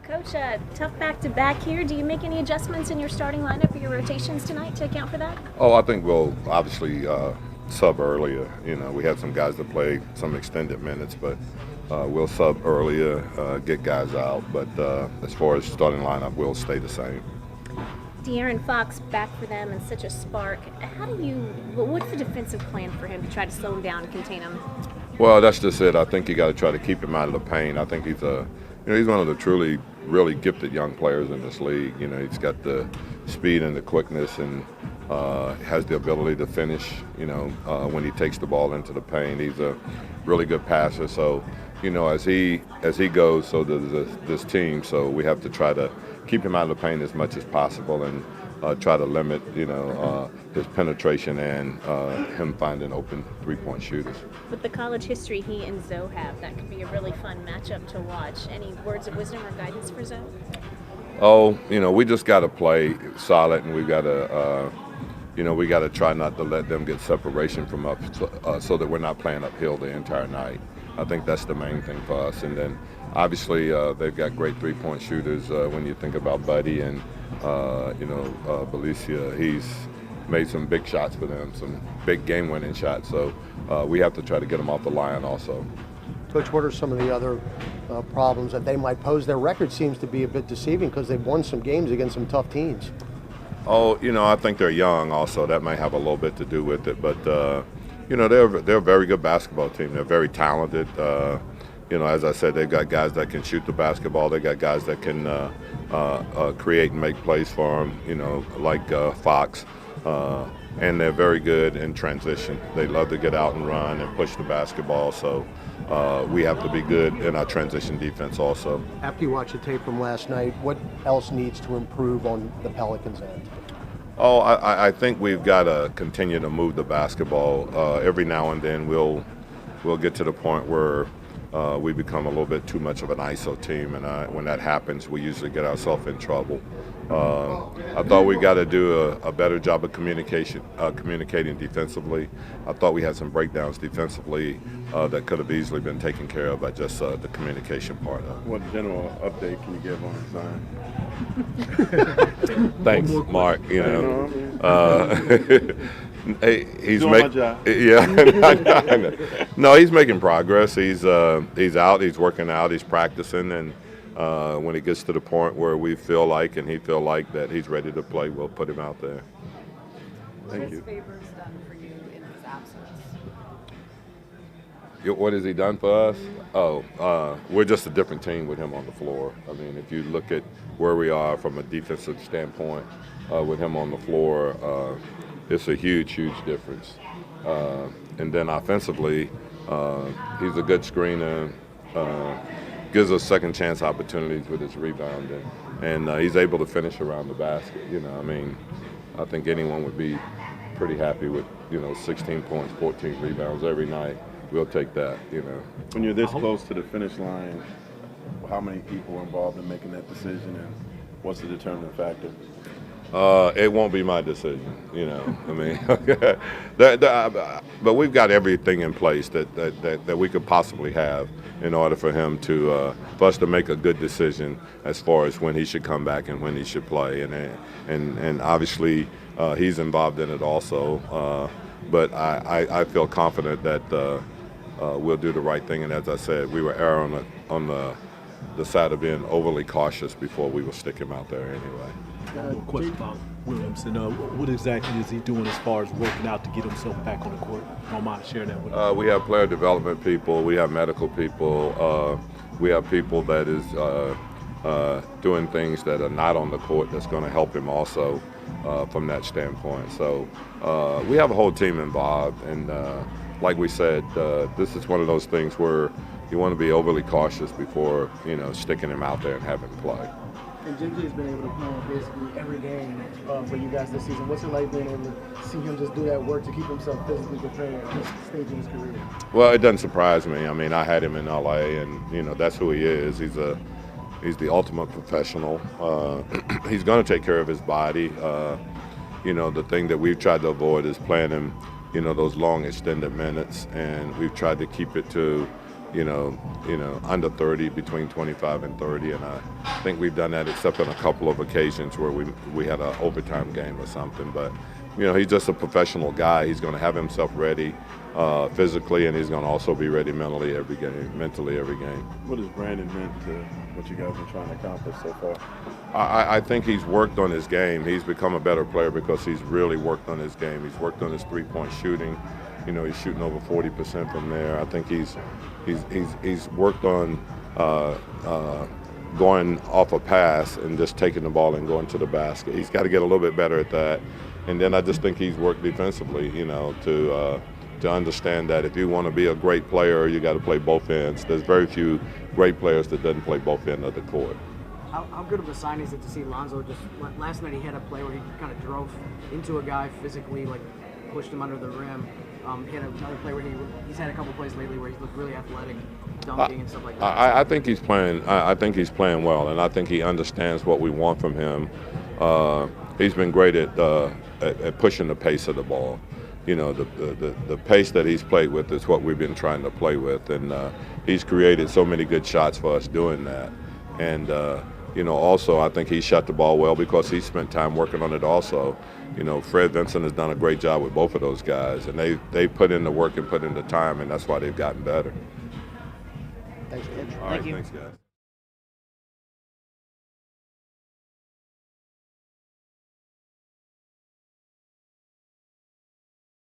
Coach, tough back-to-back here. Do you make any adjustments in your starting lineup or your rotations tonight to account for that? Oh, I think we'll obviously sub earlier. We had some guys that played some extended minutes, but we'll sub earlier, get guys out. But as far as starting lineup, we'll stay the same. De'Aaron Fox back for them and such a spark. What's the defensive plan for him to try to slow him down and contain him? Well, that's just it. I think you got to try to keep him out of the paint. I think he's one of the truly, really gifted young players in this league. He's got the speed and the quickness, and has the ability to finish. When he takes the ball into the paint, he's a really good passer. So, as he goes, so does this team. So we have to try to keep him out of the paint as much as possible, and try to limit, his penetration and him finding open three-point shooters. With the college history he and Zoe have, that could be a really fun matchup to watch. Any words of wisdom or guidance for Zoe? Oh, we just got to play solid, and we got to try not to let them get separation from us, so that we're not playing uphill the entire night. I think that's the main thing for us. And then obviously they've got great three-point shooters. When you think about Buddy and Belicia, he's made some big shots for them, some big game-winning shots. So we have to try to get them off the line also. Coach, what are some of the other problems that they might pose? Their record seems to be a bit deceiving because they've won some games against some tough teams. Oh, I think they're young also. That may have a little bit to do with it. But, they're a very good basketball team. They're very talented. As I said, they've got guys that can shoot the basketball. They've got guys that can create and make plays for them, like Fox. And they're very good in transition. They love to get out and run and push the basketball. So we have to be good in our transition defense also. After you watch the tape from last night, what else needs to improve on the Pelicans' end? Oh, I think we've got to continue to move the basketball. Every now and then we'll get to the point where we become a little bit too much of an ISO team, and when that happens, we usually get ourselves in trouble. I thought we got to do a better job of communicating defensively. I thought we had some breakdowns defensively that could have easily been taken care of by just the communication part of it. What general update can you give on Zion? Thanks, Mark. Hey, he's doing my job. Yeah, no, he's making progress. He's out. He's working out. He's practicing, and when he gets to the point where we feel like and he feel like that he's ready to play, we'll put him out there. Thank you. Favors done for you in his absence? What has he done for us? Oh, we're just a different team with him on the floor. I mean, if you look at where we are from a defensive standpoint with him on the floor, it's a huge, huge difference. And then offensively, he's a good screener, gives us second chance opportunities with his rebounding, and he's able to finish around the basket. I think anyone would be pretty happy with 16 points, 14 rebounds every night. We'll take that. When you're this close to the finish line, how many people are involved in making that decision, and what's the determining factor? It won't be my decision, but we've got everything in place that we could possibly have in order for him for us to make a good decision as far as when he should come back and when he should play, and obviously he's involved in it also. But I feel confident that we'll do the right thing, and as I said, we were err on the side of being overly cautious before we will stick him out there anyway. One more question about Williamson. What exactly is he doing as far as working out to get himself back on the court? Don't mind sharing that with us. We have player development people. We have medical people. We have people that is doing things that are not on the court that's going to help him also from that standpoint. So we have a whole team involved. And like we said, this is one of those things where you want to be overly cautious before, sticking him out there and having him play. And Gentry has been able to play basically every game for you guys this season. What's it like being able to see him just do that work to keep himself physically prepared at this stage in his career? Well, it doesn't surprise me. I had him in LA, and that's who he is. He's the ultimate professional. He's going to take care of his body. The thing that we've tried to avoid is playing him, those long extended minutes, and we've tried to keep it to under 30, between 25 and 30, and I think we've done that except on a couple of occasions where we had an overtime game or something. But he's just a professional guy. He's going to have himself ready physically, and he's going to also be ready mentally every game. What has Brandon meant to what you guys been trying to accomplish so far? I think he's worked on his game. He's become a better player because he's really worked on his game. He's worked on his three-point shooting. He's shooting over 40% from there. I think he's worked on going off a pass and just taking the ball and going to the basket. He's got to get a little bit better at that. And then I just think he's worked defensively, to understand that if you want to be a great player, you got to play both ends. There's very few great players that doesn't play both ends of the court. How good of a sign is it to see Lonzo just last night? He had a play where he kind of drove into a guy physically, like pushed him under the rim. He had another play where he's had a couple plays lately where he's looked really athletic, dunking and stuff like that. I think he's playing. I think he's playing well, and I think he understands what we want from him. He's been great at pushing the pace of the ball. The pace that he's played with is what we've been trying to play with, and he's created so many good shots for us doing that. And also I think he shot the ball well because he spent time working on it also. Fred Vincent has done a great job with both of those guys, and they put in the work and put in the time, and that's why they've gotten better. Thanks, Coach. All right, thanks, guys.